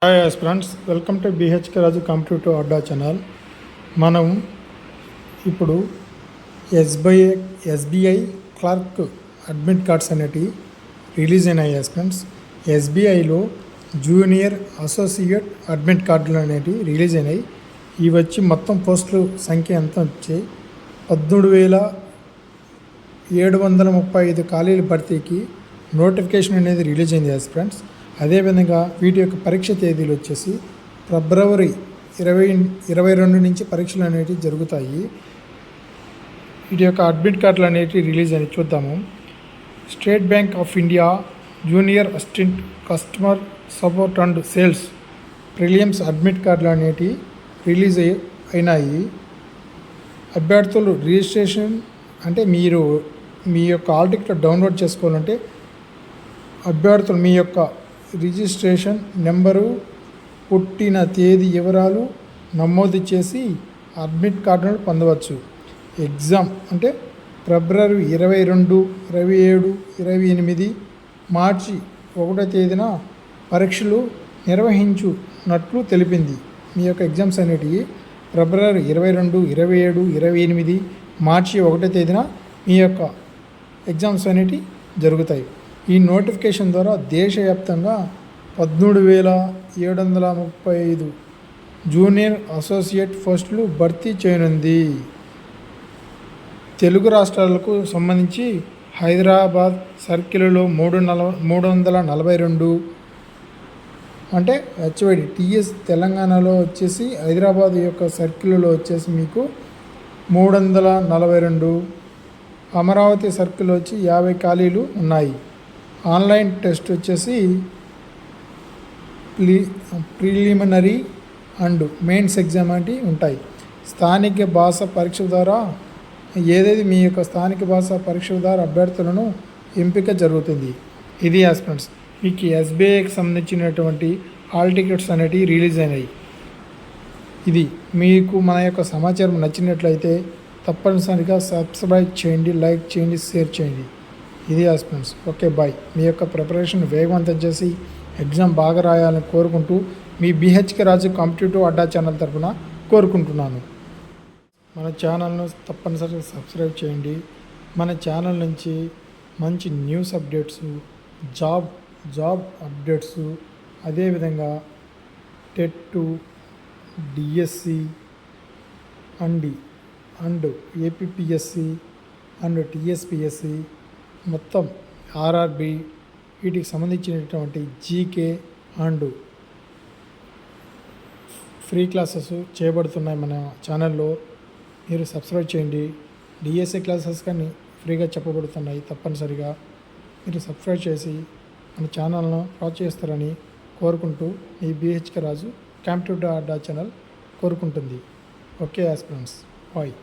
Hi friends, welcome to BHK Raju competitive Adda channel. మనం ఇప్పుడు SBI clerk admit cards అనేటివి release అయినాయి ఫ్రెండ్స్. ఎస్బీఐలో జూనియర్ అసోసియేట్ అడ్మిట్ కార్డులు అనేటివి రిలీజ్ అయినాయి. ఇవి వచ్చి మొత్తం పోస్టుల సంఖ్య ఎంత వచ్చాయి 17,735 ఖాళీల భర్తీకి నోటిఫికేషన్ అనేది రిలీజ్ అయింది ఫ్రెండ్స్. అదేవిధంగా వీటి యొక్క పరీక్ష తేదీలు వచ్చేసి ఫిబ్రవరి 22 నుంచి పరీక్షలు అనేవి జరుగుతాయి. వీటి యొక్క అడ్మిట్ కార్డులు అనేవి రిలీజ్ అని చూద్దాము. State Bank of India junior assistant customer support and sales prelims admit కార్డులు అనేవి రిలీజ్ అయినాయి. అభ్యర్థులు రిజిస్ట్రేషన్ అంటే మీరు మీ యొక్క హాల్ టికెట్ డౌన్లోడ్ చేసుకోవాలంటే అభ్యర్థులు మీ యొక్క రిజిస్ట్రేషన్ నెంబరు, పుట్టిన తేదీ వివరాలు నమోదు చేసి అడ్మిట్ కార్డును పొందవచ్చు. ఎగ్జామ్ అంటే ఫిబ్రవరి 22, 27, 28, మార్చి 1వ తేదీన పరీక్షలు నిర్వహించున్నట్లు తెలిపింది. మీ యొక్క ఎగ్జామ్స్ అనేటివి ఫిబ్రవరి 22, 27, 28, మార్చి 1వ తేదీన మీ యొక్క ఎగ్జామ్స్ అనేటివి జరుగుతాయి. ఈ నోటిఫికేషన్ ద్వారా దేశవ్యాప్తంగా 13,735 జూనియర్ అసోసియేట్ పోస్టులు భర్తీ చేయనుంది. తెలుగు రాష్ట్రాలకు సంబంధించి హైదరాబాద్ సర్కిల్లో 342 అంటే హెచ్వైడి టీఎస్, తెలంగాణలో వచ్చేసి హైదరాబాద్ యొక్క సర్కిల్లో వచ్చేసి మీకు 342, అమరావతి సర్కిల్ వచ్చి 50 ఖాళీలు ఉన్నాయి. ఆన్లైన్ టెస్ట్ వచ్చేసి ప్రిలిమినరీ అండ్ మెయిన్స్ ఎగ్జామ్ అంటే ఉంటాయి. స్థానిక భాష పరీక్ష ద్వారా మీ యొక్క స్థానిక భాష పరీక్ష ద్వారా అభ్యర్థులను ఎంపిక జరుగుతుంది. ఇది ఫ్రెండ్స్ మీకు ఎస్బీఐకి సంబంధించినటువంటి హాల్ టికెట్స్ అనేటివి రిలీజ్ అయినాయి. ఇది మీకు మన యొక్క సమాచారం నచ్చినట్లయితే తప్పనిసరిగా సబ్స్క్రైబ్ చేయండి, లైక్ చేయండి, షేర్ చేయండి. ఇది ఫ్రెండ్స్. Okay, bye. మీ యొక్క ప్రిపరేషన్ వేగవంతం చేసి ఎగ్జామ్ బాగా రాయాలని కోరుకుంటూ మీ BHK Raju competitive Adda channel తరఫున కోరుకుంటున్నాను. మన ఛానల్ను తప్పనిసరిగా సబ్స్క్రైబ్ చేయండి. మన ఛానల్ నుంచి మంచి న్యూస్ అప్డేట్స్, జాబ్ అప్డేట్స్, అదేవిధంగా TET, DSC and APPSC and TSPSC మొత్తం ఆర్ఆర్బి వీటికి సంబంధించినటువంటి జీకే అండ్ ఫ్రీ క్లాసెస్ చేయబడుతున్నాయి మన ఛానల్లో. మీరు సబ్స్క్రైబ్ చేయండి. డిఎస్ఏ క్లాసెస్ కానీ ఫ్రీగా చెప్పబడుతున్నాయి. తప్పనిసరిగా మీరు సబ్స్క్రైబ్ చేసి మన ఛానల్ను ప్రోత్సహిస్తారని కోరుకుంటూ మీ BHK Raju competitive Adda channel కోరుకుంటుంది. Okay friends, bye.